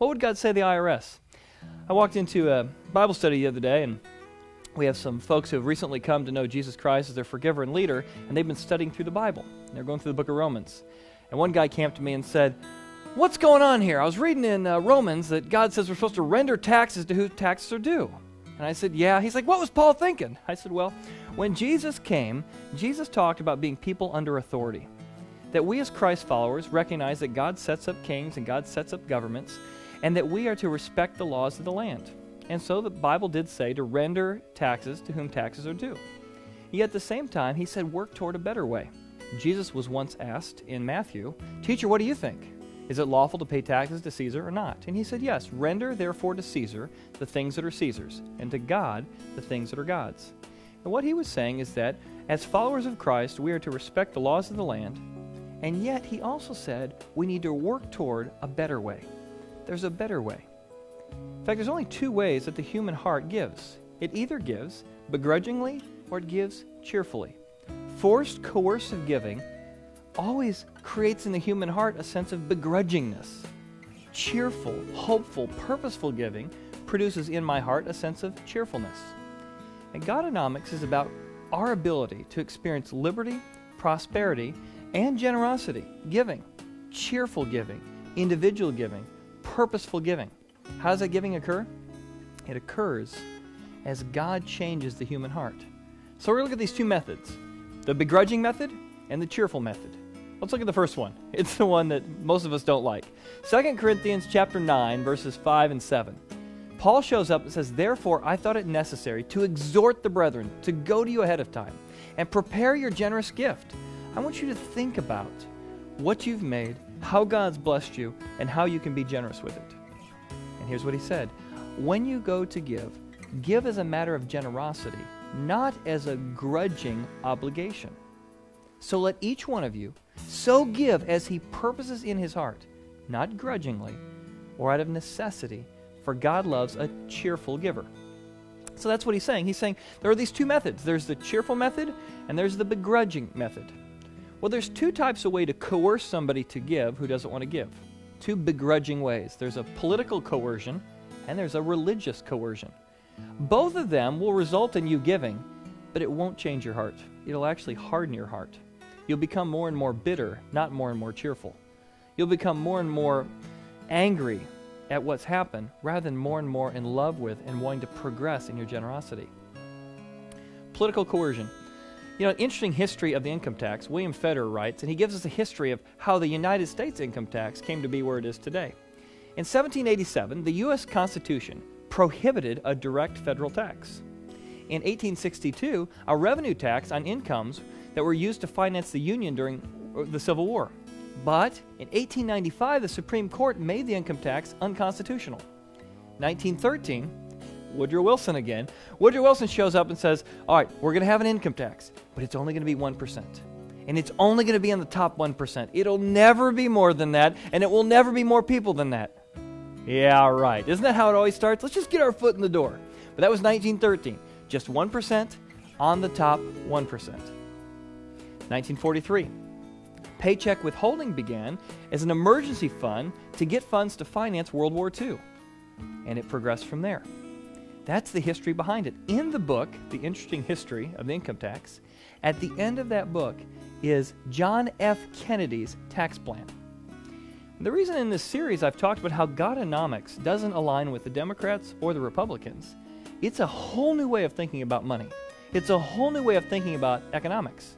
What would God say to the IRS? I walked into a Bible study the other day, and we have some folks who have recently come to know Jesus Christ as their forgiver and leader, and they've been studying through the Bible. They're going through the book of Romans. And one guy came to me and said, "What's going on here? I was reading in Romans that God says we're supposed to render taxes to whose taxes are due." And I said, "Yeah." He's like, "What was Paul thinking?" I said, "Well, when Jesus came, Jesus talked about being people under authority. That we as Christ followers recognize that God sets up kings and God sets up governments, and that we are to respect the laws of the land. And so the Bible did say to render taxes to whom taxes are due. Yet at the same time, he said work toward a better way. Jesus was once asked in Matthew, "Teacher, what do you think? Is it lawful to pay taxes to Caesar or not?" And he said, "Yes, render therefore to Caesar the things that are Caesar's, and to God the things that are God's." And what he was saying is that as followers of Christ, we are to respect the laws of the land, and yet he also said we need to work toward a better way. There's a better way. In fact, there's only two ways that the human heart gives. It either gives begrudgingly or it gives cheerfully. Forced, coercive giving always creates in the human heart a sense of begrudgingness. Cheerful, hopeful, purposeful giving produces in my heart a sense of cheerfulness. And Godonomics is about our ability to experience liberty, prosperity, and generosity, giving, cheerful giving, individual giving, purposeful giving. How does that giving occur? It occurs as God changes the human heart. So we're going to look at these two methods, the begrudging method and the cheerful method. Let's look at the first one. It's the one that most of us don't like. 2 Corinthians chapter 9, verses 5 and 7. Paul shows up and says, "Therefore I thought it necessary to exhort the brethren to go to you ahead of time and prepare your generous gift." I want you to think about what you've made, how God's blessed you, and how you can be generous with it. And here's what he said. When you go to give as a matter of generosity, not as a grudging obligation. So let each one of you so give as he purposes in his heart, not grudgingly or out of necessity, for God loves a cheerful giver. So that's what he's saying. He's saying there are these two methods. There's the cheerful method and there's the begrudging method. Well, there's two types of way to coerce somebody to give who doesn't want to give. Two begrudging ways. There's a political coercion and there's a religious coercion. Both of them will result in you giving, but it won't change your heart. It'll actually harden your heart. You'll become more and more bitter, not more and more cheerful. You'll become more and more angry at what's happened rather than more and more in love with and wanting to progress in your generosity. Political coercion. You know, an interesting history of the income tax, William Federer writes, and he gives us a history of how the United States income tax came to be where it is today. In 1787, the U.S. Constitution prohibited a direct federal tax. In 1862, a revenue tax on incomes that were used to finance the Union during the Civil War. But in 1895, the Supreme Court made the income tax unconstitutional. 1913, Woodrow Wilson again. Woodrow Wilson shows up and says, "All right, we're going to have an income tax, but it's only going to be 1%. And it's only going to be on the top 1%. It'll never be more than that, and it will never be more people than that." Yeah, right. Isn't that how it always starts? Let's just get our foot in the door. But that was 1913. Just 1% on the top 1%. 1943. Paycheck withholding began as an emergency fund to get funds to finance World War II. And it progressed from there. That's the history behind it. In the book, The Interesting History of the Income Tax, at the end of that book is John F. Kennedy's tax plan. And the reason in this series I've talked about how Godonomics doesn't align with the Democrats or the Republicans, it's a whole new way of thinking about money. It's a whole new way of thinking about economics.